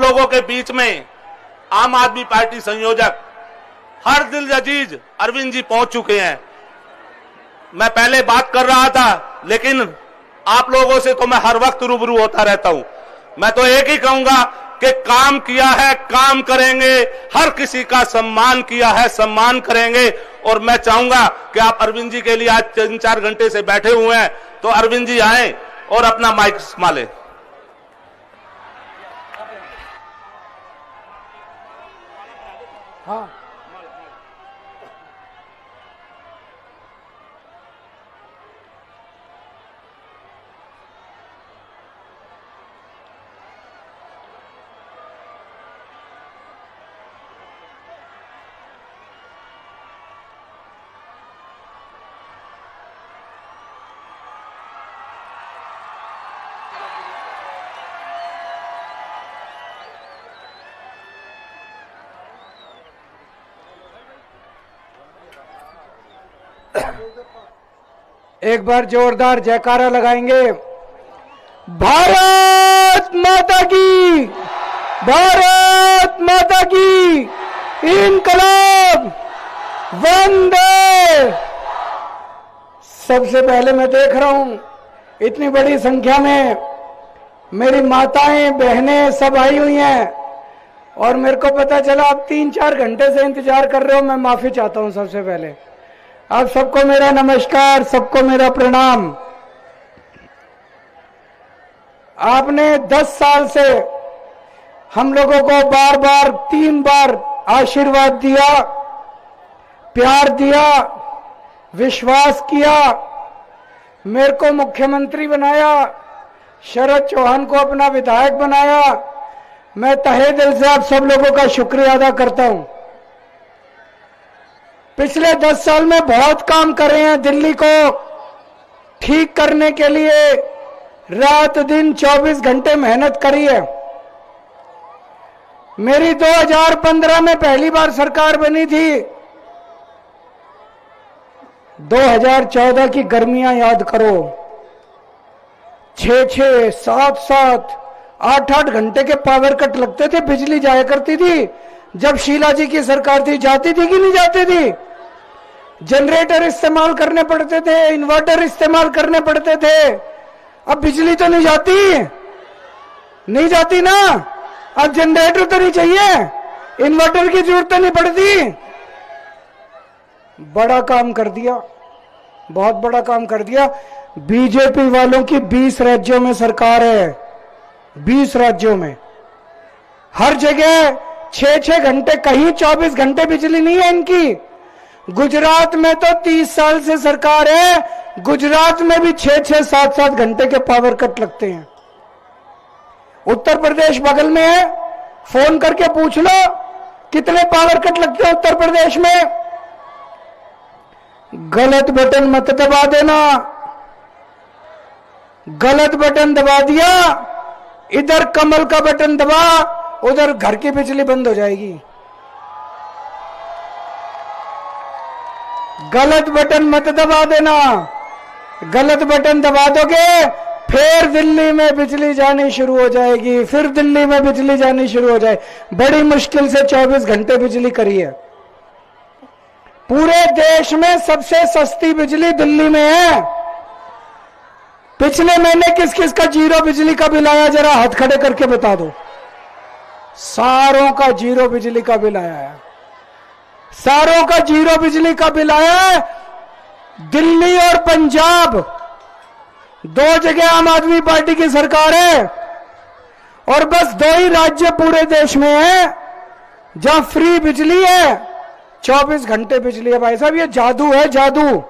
लोगों के बीच में आम आदमी पार्टी संयोजक हर दिल अजीज अरविंद जी पहुंच चुके हैं। मैं पहले बात कर रहा था, लेकिन आप लोगों से तो मैं हर वक्त रूबरू होता रहता हूं। मैं तो एक ही कहूंगा कि काम किया है, काम करेंगे, हर किसी का सम्मान किया है, सम्मान करेंगे। और मैं चाहूंगा कि आप अरविंद जी के लिए आज 3-4 घंटे से बैठे हुए हैं, तो अरविंद जी आए और अपना माइक संभालें। हाँ, एक बार जोरदार जयकारा लगाएंगे। भारत माता की, भारत माता की, इनकलाब, वंदे। सबसे पहले मैं देख रहा हूं इतनी बड़ी संख्या में मेरी माताएं बहनें सब आई हुई हैं, और मेरे को पता चला आप 3-4 घंटे से इंतजार कर रहे हो। मैं माफी चाहता हूं सबसे पहले। आप सबको मेरा नमस्कार, सबको मेरा प्रणाम। आपने 10 साल से हम लोगों को बार बार 3 बार आशीर्वाद दिया, प्यार दिया, विश्वास किया, मेरे को मुख्यमंत्री बनाया, शरद चौहान को अपना विधायक बनाया। मैं तहे दिल से आप सब लोगों का शुक्रिया अदा करता हूं। पिछले 10 साल में बहुत काम कर रहे हैं दिल्ली को ठीक करने के लिए, रात दिन 24 घंटे मेहनत करी है। मेरी 2015 में पहली बार सरकार बनी थी। 2014 की गर्मियां याद करो, 6-6, 7-7, 8-8 घंटे के पावर कट लगते थे, बिजली जाया करती थी। जब शीला जी की सरकार थी, जाती थी कि नहीं जाती थी? जनरेटर इस्तेमाल करने पड़ते थे, इन्वर्टर इस्तेमाल करने पड़ते थे। अब बिजली तो नहीं जाती, नहीं जाती ना। अब जनरेटर तो नहीं चाहिए, इन्वर्टर की जरूरत नहीं पड़ती। बड़ा काम कर दिया, बहुत बड़ा काम कर दिया। बीजेपी वालों की 20 राज्यों में सरकार है, 20 राज्यों में, हर जगह 6-6 घंटे, कहीं 24 घंटे बिजली नहीं है इनकी। गुजरात में तो 30 साल से सरकार है, गुजरात में भी 6-6, 7-7 घंटे के पावर कट लगते हैं। उत्तर प्रदेश बगल में है, फोन करके पूछ लो कितने पावर कट लगते हैं उत्तर प्रदेश में। गलत बटन मत दबा देना, गलत बटन दबा दिया, इधर कमल का बटन दबा, उधर घर की बिजली बंद हो जाएगी। गलत बटन मत दबा देना, गलत बटन दबा दोगे फिर दिल्ली में बिजली जानी शुरू हो जाएगी, फिर दिल्ली में बिजली जानी शुरू हो जाए। बड़ी मुश्किल से 24 घंटे बिजली करी है। पूरे देश में सबसे सस्ती बिजली दिल्ली में है। पिछले महीने किस किस का जीरो बिजली का बिल आया, जरा हाथ खड़े करके बता दो। सारों का जीरो बिजली का बिल आया है, सारों का जीरो बिजली का बिल आया है। दिल्ली और पंजाब 2 जगह आम आदमी पार्टी की सरकार है, और बस 2 ही राज्य पूरे देश में है जहां फ्री बिजली है, 24 घंटे बिजली है। भाई साहब, ये जादू है, जादू।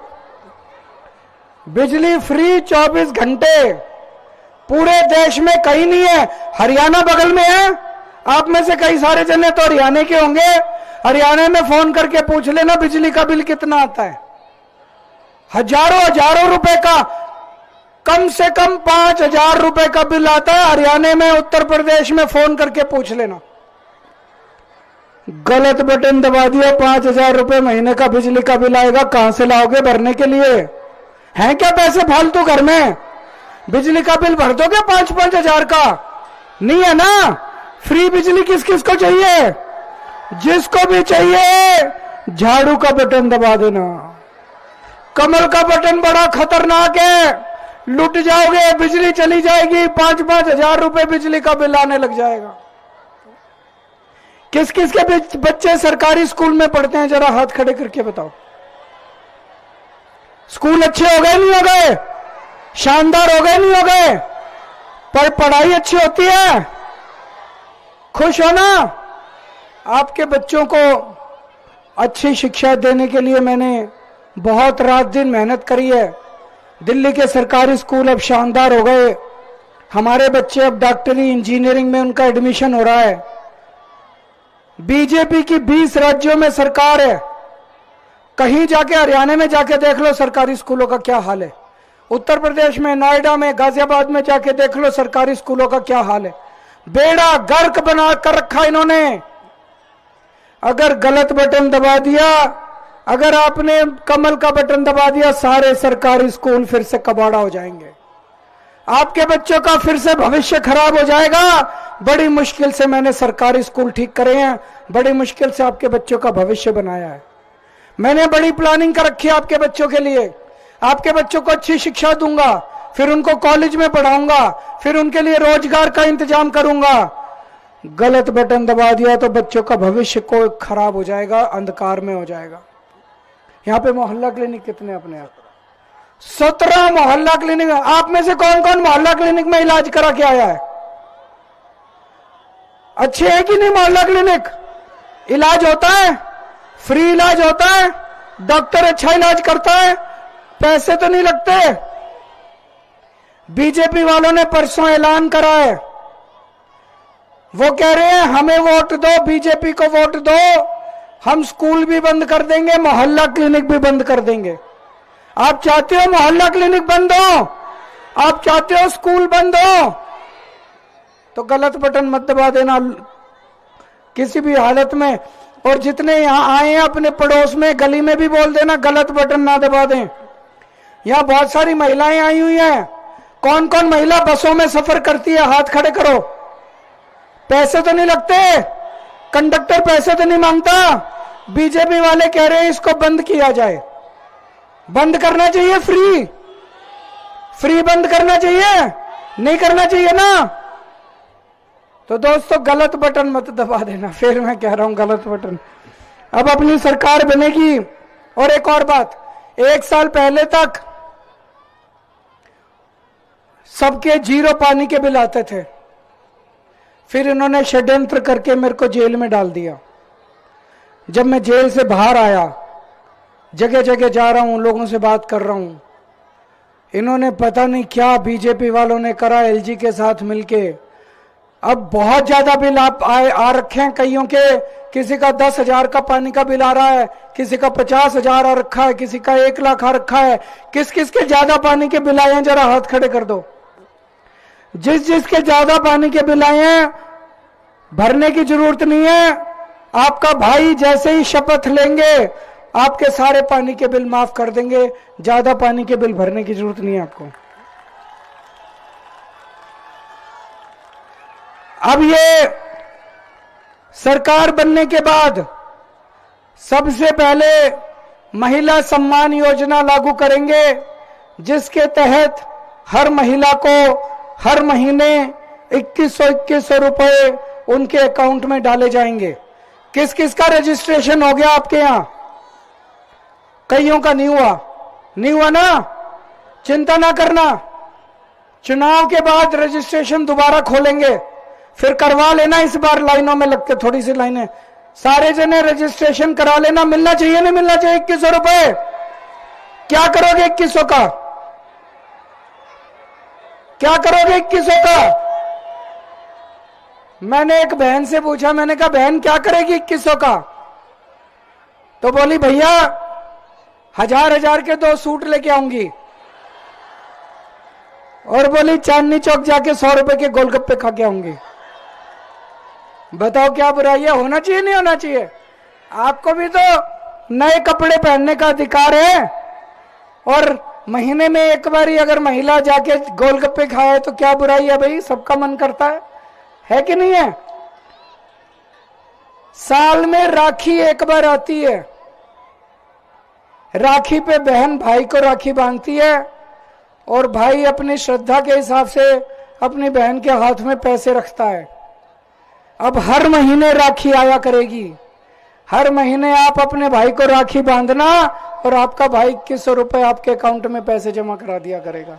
बिजली फ्री 24 घंटे पूरे देश में कहीं नहीं है। हरियाणा बगल में है, आप में से कई सारे जने तो हरियाणा के होंगे। हरियाणा में फोन करके पूछ लेना बिजली का बिल कितना आता है। हजारों रुपए का, कम से कम 5,000 रुपए का बिल आता है हरियाणा में। उत्तर प्रदेश में फोन करके पूछ लेना। गलत बटन दबा दिया, 5,000 रुपए महीने का बिजली का बिल आएगा। कहां से लाओगे भरने के लिए? हैं क्या पैसे फालतू घर में? बिजली का बिल भर दोगे 5-5 हजार का? नहीं है ना। फ्री बिजली किस किस को चाहिए? जिसको भी चाहिए झाड़ू का बटन दबा देना। कमल का बटन बड़ा खतरनाक है, लुट जाओगे, बिजली चली जाएगी, 5-5 हजार रुपए बिजली का बिल आने लग जाएगा। किस किस के बच्चे सरकारी स्कूल में पढ़ते हैं, जरा हाथ खड़े करके बताओ। स्कूल अच्छे हो गए नहीं हो गए? शानदार हो गए नहीं हो गए? पर पढ़ाई अच्छी होती है, खुश हो ना? आपके बच्चों को अच्छी शिक्षा देने के लिए मैंने बहुत रात दिन मेहनत करी है। दिल्ली के सरकारी स्कूल अब शानदार हो गए, हमारे बच्चे अब डॉक्टरी इंजीनियरिंग में उनका एडमिशन हो रहा है। बीजेपी की 20 राज्यों में सरकार है, कहीं जाके हरियाणा में जाके देख लो सरकारी स्कूलों का क्या हाल है, उत्तर प्रदेश में नोएडा में गाजियाबाद में जाके देख लो सरकारी स्कूलों का क्या हाल है। बेड़ा गर्क बना कर रखा इन्होंने। अगर गलत बटन दबा दिया, अगर आपने कमल का बटन दबा दिया, सारे सरकारी स्कूल फिर से कबाड़ा हो जाएंगे, आपके बच्चों का फिर से भविष्य खराब हो जाएगा। बड़ी मुश्किल से मैंने सरकारी स्कूल ठीक करे हैं, बड़ी मुश्किल से आपके बच्चों का भविष्य बनाया है। मैंने बड़ी प्लानिंग कर रखी है आपके बच्चों के लिए। आपके बच्चों को अच्छी शिक्षा दूंगा, फिर उनको कॉलेज में पढ़ाऊंगा, फिर उनके लिए रोजगार का इंतजाम करूंगा। गलत बटन दबा दिया तो बच्चों का भविष्य को खराब हो जाएगा, अंधकार में हो जाएगा। यहाँ पे मोहल्ला क्लिनिक कितने अपने आप? 17 मोहल्ला क्लिनिक। आप में से कौन कौन मोहल्ला क्लिनिक में इलाज करा के आया है? अच्छे है कि नहीं मोहल्ला क्लिनिक? इलाज होता है, फ्री इलाज होता है, डॉक्टर अच्छा इलाज करता है, पैसे तो नहीं लगते। बीजेपी वालों ने परसों ऐलान करा है, वो कह रहे हैं हमें वोट दो, बीजेपी को वोट दो, हम स्कूल भी बंद कर देंगे, मोहल्ला क्लिनिक भी बंद कर देंगे। आप चाहते हो मोहल्ला क्लिनिक बंद हो? आप चाहते हो स्कूल बंद हो? तो गलत बटन मत दबा देना किसी भी हालत में। और जितने यहां आए हैं अपने पड़ोस में गली में भी बोल देना गलत बटन ना दबा दें। यहां बहुत सारी महिलाएं आई हुई हैं। कौन कौन महिला बसों में सफर करती है? हाथ खड़े करो। पैसे तो नहीं लगते, कंडक्टर पैसे तो नहीं मांगता। बीजेपी वाले कह रहे हैं इसको बंद किया जाए। बंद करना चाहिए, फ्री बंद करना चाहिए, नहीं करना चाहिए ना? तो दोस्तों गलत बटन मत दबा देना। फिर मैं कह रहा हूं गलत बटन। अब अपनी सरकार बनेगी। और एक और बात, 1 साल पहले तक सबके 0 पानी के बिल आते थे, फिर इन्होंने षड्यंत्र करके मेरे को जेल में डाल दिया। जब मैं जेल से बाहर आया, जगह जगह जा रहा हूं, लोगों से बात कर रहा हूं, इन्होंने पता नहीं क्या बीजेपी वालों ने करा एलजी के साथ मिलके। अब बहुत ज्यादा बिल आ रखे हैं कईयों के। किसी का 10,000 का पानी का बिल आ रहा है, किसी का 50,000 आ रखा है, किसी का 1 लाख आ रखा है। किस किस के ज्यादा पानी के बिल आए हैं? जरा हाथ खड़े कर दो। जिस जिसके ज्यादा पानी के बिल आए हैं भरने की जरूरत नहीं है। आपका भाई जैसे ही शपथ लेंगे आपके सारे पानी के बिल माफ कर देंगे। ज्यादा पानी के बिल भरने की जरूरत नहीं है आपको। अब ये सरकार बनने के बाद सबसे पहले महिला सम्मान योजना लागू करेंगे, जिसके तहत हर महिला को हर महीने 2100 रुपए उनके अकाउंट में डाले जाएंगे। किस किस का रजिस्ट्रेशन हो गया आपके यहां? कईयों का नहीं हुआ ना? चिंता ना करना, चुनाव के बाद रजिस्ट्रेशन दोबारा खोलेंगे, फिर करवा लेना। इस बार लाइनों में लगते, थोड़ी सी लाइनें, सारे जने रजिस्ट्रेशन करा लेना। मिलना चाहिए नहीं मिलना चाहिए 2100 रुपए? क्या करोगे 2100 का? क्या करोगे 2100 का? मैंने एक बहन से पूछा, मैंने कहा बहन क्या करेगी 2100 का? तो बोली भैया 1000 के 2 सूट लेके आऊंगी, और बोली चांदनी चौक जाके 100 रुपए के गोलगप्पे खा के आऊंगी। बताओ क्या बुराई है? होना चाहिए नहीं होना चाहिए? आपको भी तो नए कपड़े पहनने का अधिकार है, और महीने में एक बार ही अगर महिला जाके गोलगप्पे खाए तो क्या बुराई है भाई? सबका मन करता है कि नहीं है? साल में राखी एक बार आती है। राखी पे बहन भाई को राखी बांधती है और भाई अपनी श्रद्धा के हिसाब से अपनी बहन के हाथ में पैसे रखता है। अब हर महीने राखी आया करेगी। हर महीने आप अपने भाई को राखी बांधना और आपका भाई 2100 रुपए आपके अकाउंट में पैसे जमा करा दिया करेगा।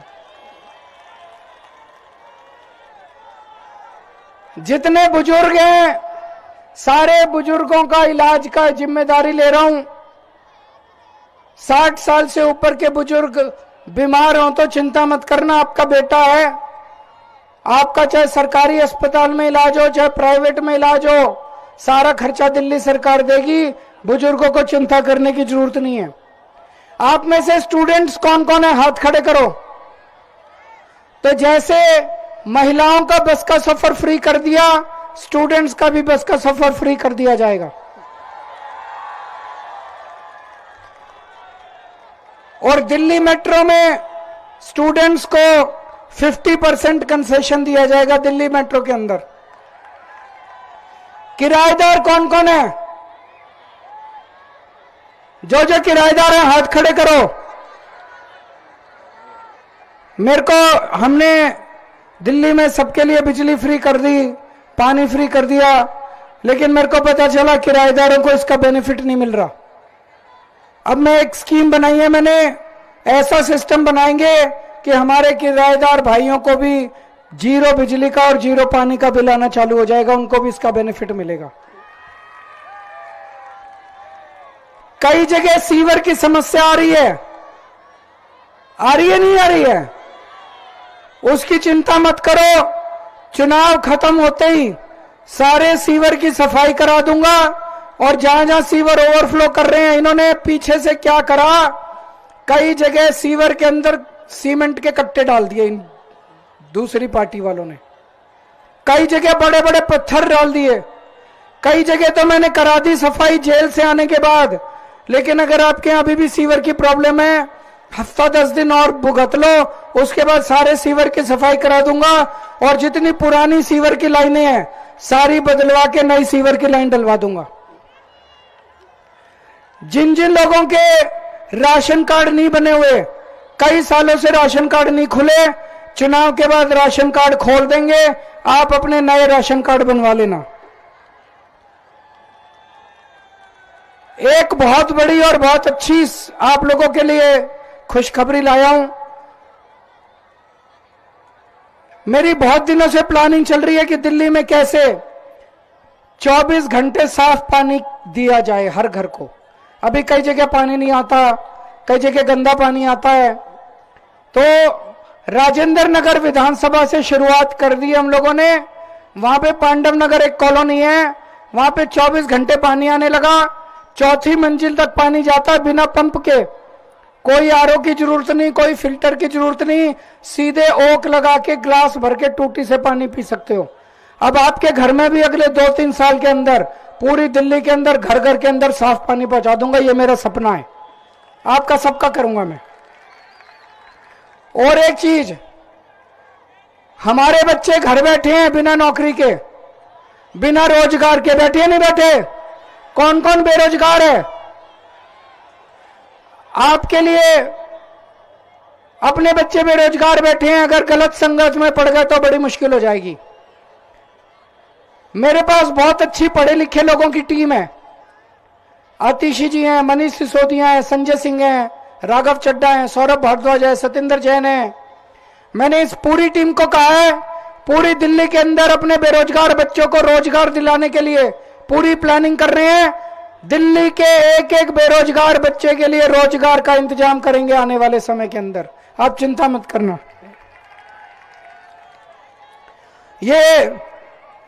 जितने बुजुर्ग हैं, सारे बुजुर्गों का इलाज का जिम्मेदारी ले रहा हूं। 60 साल से ऊपर के बुजुर्ग बीमार हो तो चिंता मत करना, आपका बेटा है। आपका चाहे सरकारी अस्पताल में इलाज हो चाहे प्राइवेट में इलाज हो, सारा खर्चा दिल्ली सरकार देगी। बुजुर्गों को चिंता करने की जरूरत नहीं है। आप में से स्टूडेंट्स कौन कौन है, हाथ खड़े करो। तो जैसे महिलाओं का बस का सफर फ्री कर दिया, स्टूडेंट्स का भी बस का सफर फ्री कर दिया जाएगा। और दिल्ली मेट्रो में स्टूडेंट्स को 50% कंसेशन दिया जाएगा। दिल्ली मेट्रो के अंदर किराएदार कौन कौन है? जो जो किराएदार हैं हाथ खड़े करो। मेरे को हमने दिल्ली में सबके लिए बिजली फ्री कर दी, पानी फ्री कर दिया, लेकिन मेरे को पता चला किराएदारों को इसका बेनिफिट नहीं मिल रहा। अब मैं एक स्कीम बनाई है, मैंने ऐसा सिस्टम बनाएंगे कि हमारे किराएदार भाइयों को भी जीरो बिजली का और जीरो पानी का बिल आना चालू हो जाएगा, उनको भी इसका बेनिफिट मिलेगा। कई जगह सीवर की समस्या आ रही है नहीं आ रही है? उसकी चिंता मत करो, चुनाव खत्म होते ही सारे सीवर की सफाई करा दूंगा। और जहां जहां सीवर ओवरफ्लो कर रहे हैं, इन्होंने पीछे से क्या करा, कई जगह सीवर के अंदर सीमेंट के कट्टे डाल दिए इन दूसरी पार्टी वालों ने। कई जगह बड़े बड़े पत्थर डाल दिए। कई जगह तो मैंने करा दी सफाई जेल से आने के बाद। लेकिन अगर आपके यहां अभी भी सीवर की प्रॉब्लम है, हफ्ता 10 दिन और भुगत लो, उसके बाद सारे सीवर की सफाई करा दूंगा। और जितनी पुरानी सीवर की लाइनें हैं सारी बदलवा के नई सीवर की लाइन डलवा दूंगा। जिन जिन लोगों के राशन कार्ड नहीं बने हुए, कई सालों से राशन कार्ड नहीं खुले, चुनाव के बाद राशन कार्ड खोल देंगे, आप अपने नए राशन कार्ड बनवा लेना। एक बहुत बड़ी और बहुत अच्छी आप लोगों के लिए खुशखबरी लाया हूं। मेरी बहुत दिनों से प्लानिंग चल रही है कि दिल्ली में कैसे 24 घंटे साफ पानी दिया जाए हर घर को। अभी कई जगह पानी नहीं आता, कई जगह गंदा पानी आता है। तो राजेंद्र नगर विधानसभा से शुरुआत कर दी हम लोगों ने। वहां पे पांडव नगर एक कॉलोनी है, वहां पे 24 घंटे पानी आने लगा। 4थी मंजिल तक पानी जाता है बिना पंप के। कोई आरओ की जरूरत नहीं, कोई फिल्टर की जरूरत नहीं, सीधे ओक लगा के ग्लास भर के टूटी से पानी पी सकते हो। अब आपके घर में भी अगले 2-3 साल के अंदर पूरी दिल्ली के अंदर घर घर के अंदर साफ पानी पहुंचा दूंगा। ये मेरा सपना है, आपका सबका करूंगा मैं। और एक चीज, हमारे बच्चे घर बैठे हैं बिना नौकरी के, बिना रोजगार के बैठे नहीं बैठे? कौन कौन बेरोजगार है? आपके लिए अपने बच्चे बेरोजगार बैठे हैं, अगर गलत संगत में पड़ गए तो बड़ी मुश्किल हो जाएगी। मेरे पास बहुत अच्छी पढ़े लिखे लोगों की टीम है। आतिशी जी हैं, मनीष सिसोदिया हैं, संजय सिंह हैं, राघव चड्डा हैं, सौरभ भारद्वाज है, सतेंद्र जैन है। मैंने इस पूरी टीम को कहा है पूरी दिल्ली के अंदर अपने बेरोजगार बच्चों को रोजगार दिलाने के लिए पूरी प्लानिंग कर रहे हैं। दिल्ली के एक एक बेरोजगार बच्चे के लिए रोजगार का इंतजाम करेंगे आने वाले समय के अंदर, आप चिंता मत करना। ये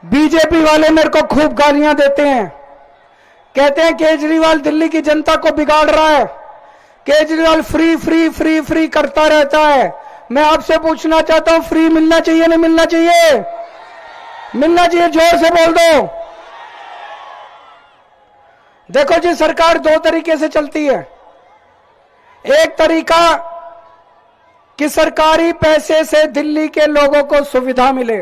बीजेपी वाले मेरे को खूब गालियां देते हैं, कहते हैं केजरीवाल दिल्ली की जनता को बिगाड़ रहा है, Kejriwal free free free free करता रहता है। मैं आपसे पूछना चाहता हूं, फ्री मिलना चाहिए नहीं मिलना चाहिए? मिलना चाहिए, जोर से बोल दो। देखो जी, सरकार 2 तरीके से चलती है। एक तरीका कि सरकारी पैसे से दिल्ली के लोगों को सुविधा मिले,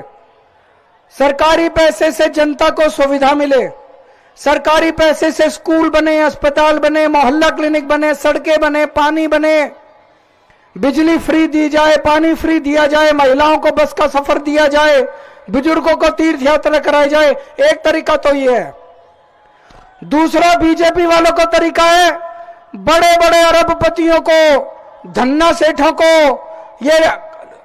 सरकारी पैसे से जनता को सुविधा मिले। सरकारी पैसे से स्कूल बने, अस्पताल बने, मोहल्ला क्लिनिक बने, सड़कें बने, पानी बने, बिजली फ्री दी जाए, पानी फ्री दिया जाए, महिलाओं को बस का सफर दिया जाए, बुजुर्गों को तीर्थ यात्रा कराई जाए। एक तरीका तो ये है। दूसरा बीजेपी वालों का तरीका है, बड़े बड़े अरबपतियों को, धन्ना सेठों को ये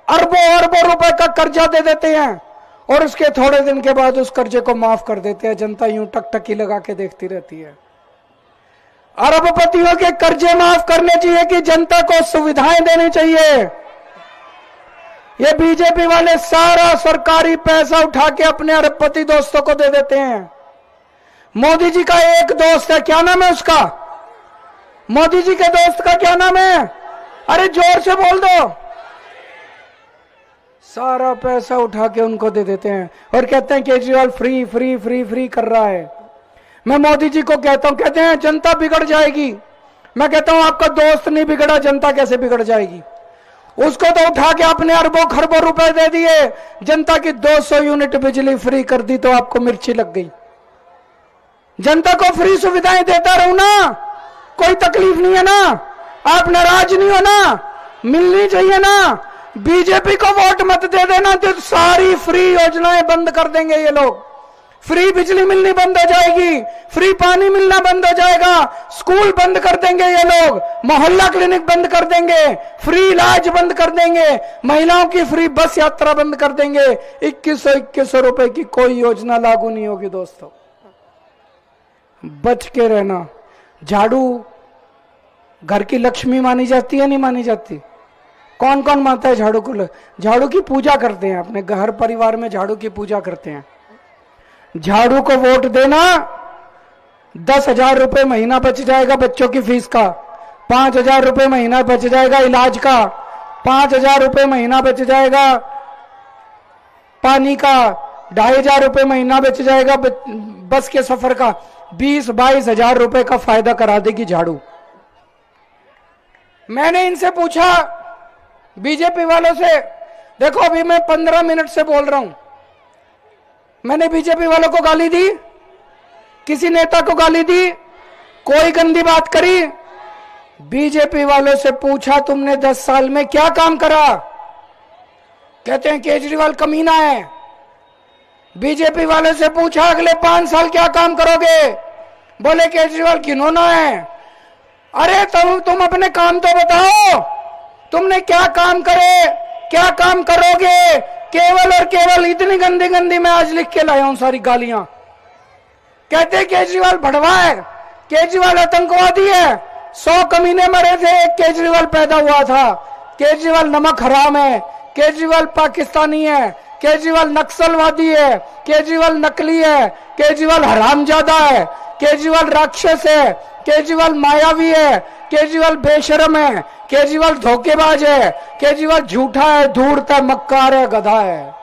अरबों अरबों रुपए का कर्जा दे देते हैं और उसके थोड़े दिन के बाद उस कर्जे को माफ कर देते हैं। जनता यूं टकटकी लगा के देखती रहती है। अरबपतियों के कर्जे माफ करने चाहिए कि जनता को सुविधाएं देनी चाहिए। ये बीजेपी वाले सारा सरकारी पैसा उठा के अपने अरबपति दोस्तों को दे देते हैं। मोदी जी का एक दोस्त है, क्या नाम है उसका? मोदी जी के दोस्त का क्या नाम है? अरे जोर से बोल दो। सारा पैसा उठा के उनको दे देते हैं और कहते हैं Kejriwal free free free free कर रहा है। मैं मोदी जी को कहता हूं, कहते हैं जनता बिगड़ जाएगी। मैं कहता हूं आपका दोस्त नहीं बिगड़ा, जनता कैसे बिगड़ जाएगी? उसको तो उठा के अपने अरबों खरबों रुपए दे दिए, जनता की 200 यूनिट बिजली फ्री कर दी तो आपको मिर्ची लग गई। जनता को फ्री सुविधाएं देता रहूं ना, कोई तकलीफ नहीं है ना, आप नाराज नहीं हो ना, मिलनी चाहिए ना। बीजेपी को वोट मत दे देना तो सारी फ्री योजनाएं बंद कर देंगे ये लोग। फ्री बिजली मिलनी बंद हो जाएगी, फ्री पानी मिलना बंद हो जाएगा, स्कूल बंद कर देंगे ये लोग, मोहल्ला क्लिनिक बंद कर देंगे, फ्री इलाज बंद कर देंगे, महिलाओं की फ्री बस यात्रा बंद कर देंगे। 2100 रुपए की कोई योजना लागू नहीं होगी दोस्तों। बच के रहना। झाड़ू घर की लक्ष्मी मानी जाती है, नहीं मानी जाती? कौन कौन मानता है झाड़ू को? झाड़ू की पूजा करते हैं, अपने घर परिवार में झाड़ू की पूजा करते हैं। झाड़ू को वोट देना, 10,000 रुपए महीना बच जाएगा बच्चों की फीस का, 5,000 रुपए महीना बच जाएगा इलाज का, 5,000 रुपए महीना बच जाएगा पानी का, 2,500 रुपए महीना बच जाएगा बस के सफर का, 20-22 हजार रुपए का फायदा करा देगी झाड़ू। मैंने इनसे पूछा बीजेपी वालों से, देखो अभी मैं 15 मिनट से बोल रहा हूं, मैंने बीजेपी वालों को गाली दी? किसी नेता को गाली दी? कोई गंदी बात करी? बीजेपी वालों से पूछा तुमने 10 साल में क्या काम करा? कहते हैं केजरीवाल कमीना है। बीजेपी वालों से पूछा अगले 5 साल क्या काम करोगे? बोले केजरीवाल घिनौना है। अरे तुम अपने काम तो बताओ, तुमने क्या काम करे, क्या काम करोगे? केवल और केवल इतनी गंदी गंदी मैं आज लिख के लाया हूं सारी गालियां। कहते केजरीवाल भड़वा है, केजरीवाल आतंकवादी है, 100 कमीने मरे थे, एक केजरीवाल पैदा हुआ था। केजरीवाल नमक हराम है, केजरीवाल पाकिस्तानी है, केजरीवाल नक्सलवादी है, केजरीवाल नकली है, केजरीवाल हरामजादा है, केजरीवाल राक्षस है, केजरीवाल मायावी है, केजरीवाल बेशरम है, केजरीवाल धोखेबाज है, केजरीवाल झूठा है, धूर्त है, मक्कार है, गधा है।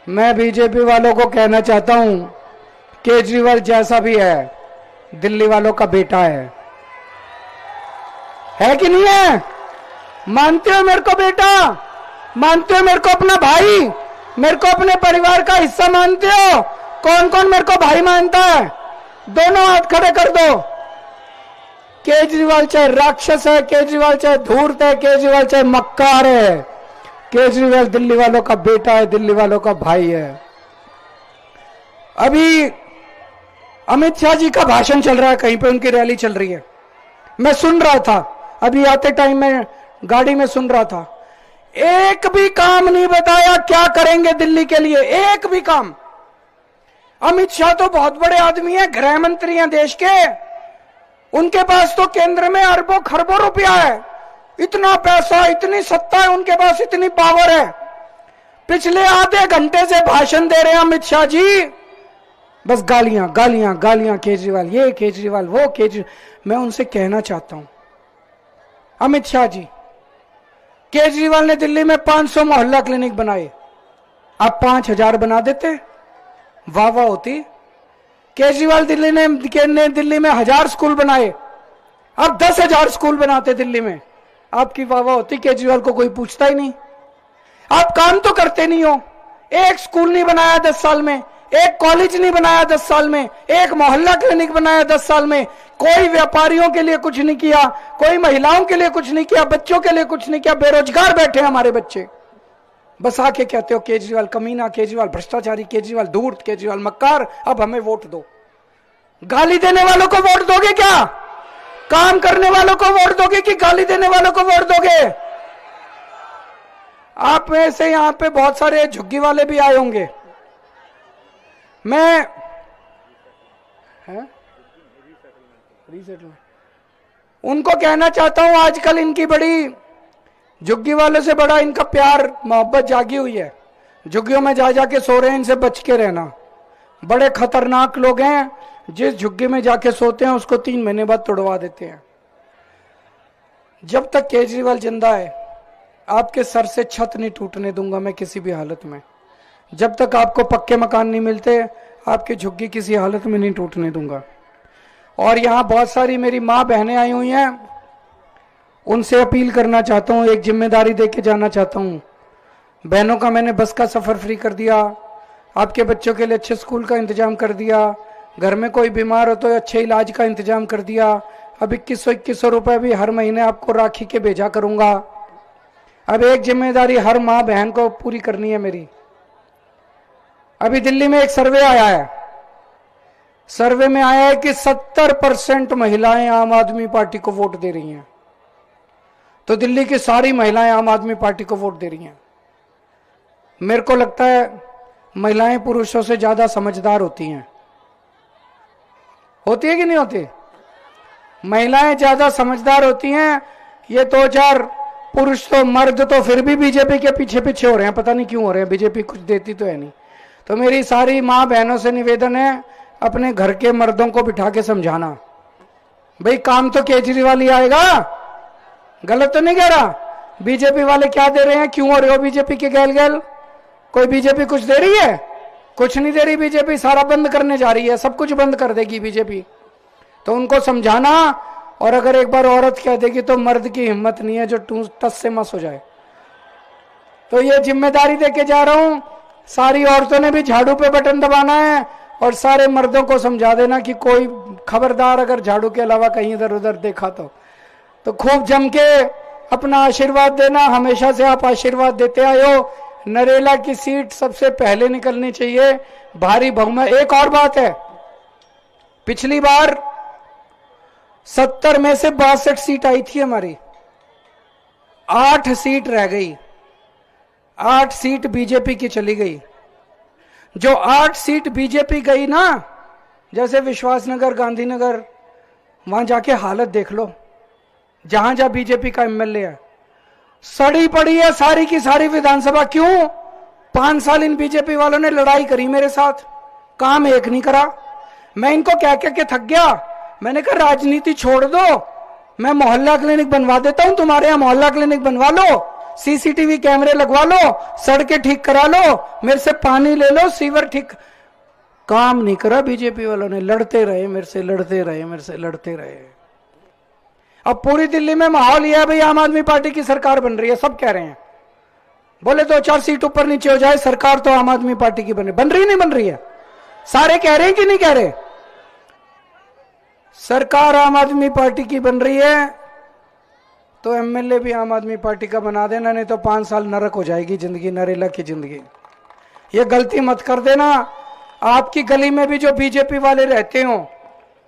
मैं बीजेपी वालों को कहना चाहता हूं, केजरीवाल जैसा भी है दिल्ली वालों का बेटा है कि नहीं है? मानते हो मेरे को बेटा? मानते हो मेरे को अपना भाई? मेरे को अपने परिवार का हिस्सा मानते हो? कौन कौन मेरे को भाई मानता है? दोनों हाथ खड़े कर दो। केजरीवाल चाहे राक्षस है, केजरीवाल चाहे धूर्त है, केजरीवाल चाहे मक्कार है, केजरीवाल दिल्ली वालों का बेटा है, दिल्ली वालों का भाई है। अभी अमित शाह जी का भाषण चल रहा है, कहीं पे उनकी रैली चल रही है, मैं सुन रहा था, अभी आते टाइम में गाड़ी में सुन रहा था। एक भी काम नहीं बताया क्या करेंगे दिल्ली के लिए, एक भी काम। अमित शाह तो बहुत बड़े आदमी है, गृह मंत्री हैं देश के, उनके पास तो केंद्र में अरबों खरबों रुपया है, इतना पैसा, इतनी सत्ता है उनके पास, इतनी पावर है। पिछले आधे घंटे से भाषण दे रहे हैं अमित शाह जी, बस गालियां गालियां गालियां, केजरीवाल ये, केजरीवाल वो, केजरीवाल। मैं उनसे कहना चाहता हूं, अमित शाह जी, केजरीवाल ने दिल्ली में 500 मोहल्ला क्लिनिक बनाए, आप 5,000 बना देते, वाह वाह होती। केजरीवाल दिल्ली ने दिल्ली में 1000 स्कूल बनाए, आप 10,000 स्कूल बनाते दिल्ली में, आपकी वाह वाह होती। केजरीवाल को कोई पूछता ही नहीं। आप काम तो करते नहीं हो, एक स्कूल नहीं बनाया 10 साल में, एक कॉलेज नहीं बनाया 10 साल में, एक मोहल्ला क्लिनिक बनाया 10 साल में, कोई व्यापारियों के लिए कुछ नहीं किया, कोई महिलाओं के लिए कुछ नहीं किया, बच्चों के लिए कुछ नहीं किया। बेरोजगार बैठे हमारे बच्चे। बस आके कहते हो केजरीवाल कमीना, केजरीवाल भ्रष्टाचारी, केजरीवाल धूर्त, केजरीवाल मक्कार, अब हमें वोट दो। गाली देने वालों को वोट दोगे क्या? काम करने वालों को वोट दोगे कि गाली देने वालों को वोट दोगे? आप में से यहां पे बहुत सारे झुग्गी वाले भी आए होंगे। मैं उनको कहना चाहता हूं, आजकल इनकी बड़ी झुग्गी वाले से बड़ा इनका प्यार मोहब्बत जागी हुई है। झुग्गियों में जा जाके सो रहे हैं, इनसे बच के रहना। बड़े खतरनाक लोग हैं, जिस झुग्गी में जाके सोते हैं उसको 3 महीने बाद तोड़वा देते हैं। जब तक केजरीवाल जिंदा है आपके सर से छत नहीं टूटने दूंगा मैं किसी भी हालत में। जब तक आपको पक्के मकान नहीं मिलते आपकी झुग्गी किसी हालत में नहीं टूटने दूंगा। और यहां बहुत सारी मेरी माँ बहनें आई हुई हैं, उनसे अपील करना चाहता हूं, एक जिम्मेदारी देके जाना चाहता हूं। बहनों का मैंने बस का सफर फ्री कर दिया, आपके बच्चों के लिए अच्छे स्कूल का इंतजाम कर दिया, घर में कोई बीमार हो तो अच्छे इलाज का इंतजाम कर दिया। अब 2100 रुपए भी हर महीने आपको राखी के भेजा करूंगा। अब एक जिम्मेदारी हर माँ बहन को पूरी करनी है मेरी। अभी दिल्ली में एक सर्वे आया है, सर्वे में आया है कि 70% महिलाएं आम आदमी पार्टी को वोट दे रही हैं। तो दिल्ली की सारी महिलाएं आम आदमी पार्टी को वोट दे रही हैं। मेरे को लगता है महिलाएं पुरुषों से ज्यादा समझदार होती हैं। होती है कि नहीं होती? महिलाएं ज्यादा समझदार होती हैं। ये 2-4 पुरुष तो मर्द तो फिर भी बीजेपी के पीछे पीछे हो रहे हैं, पता नहीं क्यों हो रहे हैं, बीजेपी कुछ देती तो है नहीं। तो मेरी सारी माँ बहनों से निवेदन है, अपने घर के मर्दों को बिठा के समझाना, भाई काम तो केजरीवाल ही आएगा। गलत तो नहीं कह रहा? बीजेपी वाले क्या दे रहे हैं, क्यों हो रहे हो बीजेपी के गैल गैल? कोई बीजेपी कुछ दे रही है? कुछ नहीं दे रही बीजेपी, सारा बंद करने जा रही है, सब कुछ बंद कर देगी बीजेपी। तो उनको समझाना, और अगर एक बार औरत कह देगी तो मर्द की हिम्मत नहीं है जो टस से मस हो जाए। तो ये जिम्मेदारी देके जा रहा हूं, सारी औरतों ने भी झाड़ू पे बटन दबाना है और सारे मर्दों को समझा देना कि कोई खबरदार अगर झाड़ू के अलावा कहीं इधर उधर देखा तो खूब जम के अपना आशीर्वाद देना। हमेशा से आप आशीर्वाद देते आए हो। नरेला की सीट सबसे पहले निकलनी चाहिए, भारी बहुमत। एक और बात है, पिछली बार 70 में से 62 सीट आई थी हमारी, 8 सीट रह गई, 8 सीट बीजेपी की चली गई। जो 8 सीट बीजेपी गई ना, जैसे विश्वासनगर, गांधीनगर, वहां जाके हालत देख लो, जहां जहां बीजेपी का एमएलए है, सड़ी पड़ी है सारी की सारी विधानसभा। क्यों? 5 साल इन बीजेपी वालों ने लड़ाई करी मेरे साथ, काम एक नहीं करा। मैं इनको कह के थक गया, मैंने कहा राजनीति छोड़ दो, मैं मोहल्ला क्लिनिक बनवा देता हूं, तुम्हारे यहां मोहल्ला क्लिनिक बनवा लो, सीसीटीवी कैमरे लगवा लो, सड़कें ठीक करा लो, मेरे से पानी ले लो, सीवर ठीक। काम नहीं करा बीजेपी वालों ने, लड़ते रहे मेरे से, लड़ते रहे मेरे से, लड़ते रहे। अब पूरी दिल्ली में माहौल यह है, भाई आम आदमी पार्टी की सरकार बन रही है, सब कह रहे हैं। बोले 2-4 सीट ऊपर नीचे हो जाए, सरकार तो आम आदमी पार्टी की बन रही नहीं बन रही है? सारे कह रहे हैं कि नहीं कह रहे? सरकार आम आदमी पार्टी की बन रही है तो एमएलए भी आम आदमी पार्टी का बना देना, नहीं तो 5 साल नरक हो जाएगी जिंदगी, नरेला की जिंदगी। ये गलती मत कर देना। आपकी गली में भी जो बीजेपी वाले रहते हो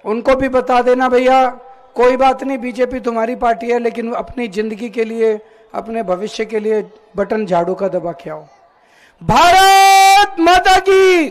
उनको भी बता देना, भैया कोई बात नहीं, बीजेपी तुम्हारी पार्टी है, लेकिन अपनी जिंदगी के लिए, अपने भविष्य के लिए बटन झाड़ू का दबा के आओ। भारत माता की।